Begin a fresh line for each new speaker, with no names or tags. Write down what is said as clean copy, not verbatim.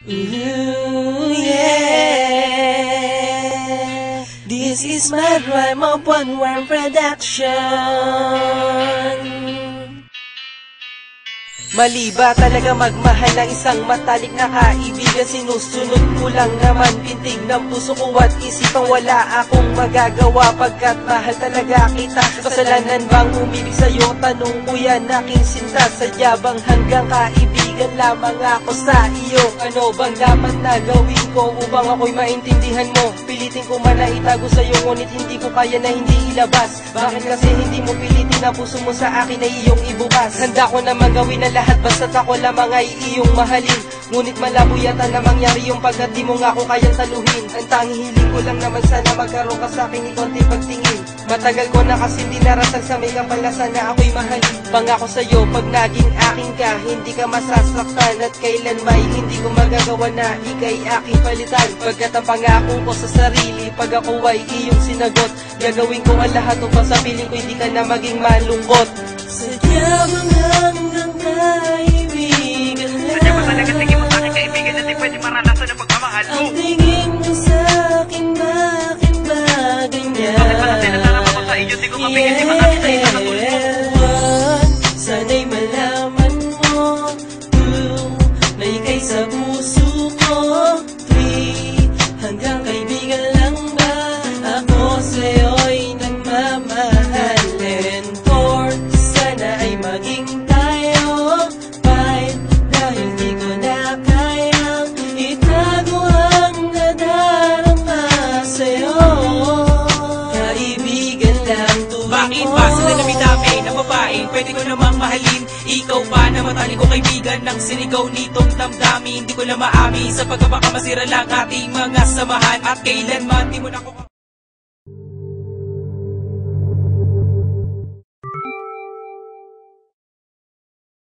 Ooh, yeah. This is my rhyme of one worm production. Mali ba talaga magmahal ng isang matalik na kaibigan? Sinusunod ko lang naman pintig ng puso ko at isipang wala akong magagawa pagkat mahal talaga kita. Kasalanan bang umibig sa'yo? Tanong ko yan aking sinta. Sadya bang hanggang kaibigan lamang ako sa iyo? Ano bang dapat na gawin ko upang ako'y maintindihan mo? Pilitin ko man na itago sa'yo ngunit hindi ko kaya na hindi ilabas. Bakit kasi hindi mo pilitin ang puso mo sa akin na iyong ibukas? Handa ko naman gawin na lahat basta't ako lamang ay iyong mahalin. Ngunit malabo yata na mangyari yung pagkat di mo nga ako kayang saluhin. Ang tanging hiling ko lang naman sana magkaroon ka sa akin ni konti pagtingin. Matagal ko na kasi dinarasal sa may kapal na sana ako'y mahalin. Pangako sa'yo pag naging akin ka, hindi ka masasaktan at kailan may hindi ko magagawa na ika'y aking palitan. Pagkat ang pangako ko sa sarili, pag ako ay iyong sinagot, gagawin ko ang lahat upang sa piling ko hindi ka na maging malungkot. Sadya bang hanggang kaibigan lang?
Sadya ba talaga tingin mo sa akin kaibigan na di pwede maranasan ang pagmamahal mo?
Ang tingin mo sa akin, bakit ba ganyan?
Bakit ba natin natarama ko sa iyo? Di ko mapigil si mga kita isa sa tulpo.
Sana'y malaman mo na ika'y sa puso ko. Hanggang kaibigan lang ba ako sa'yo'y nagmamahal? And for sana ay maging tayo fight dahil di ko na kayang itago ang nadarama sa'yo. Kaibigan lang tuwing mo.
Bakit ba sa dami-dami na babaeng pwede ko namang mahalin? Ikaw ba na matalik ko kaibigan ng sinigaw nitong damdamin? Hindi ko na maamin sa pagkabaka masira lang ating mga samahan at kailanman di mo na ako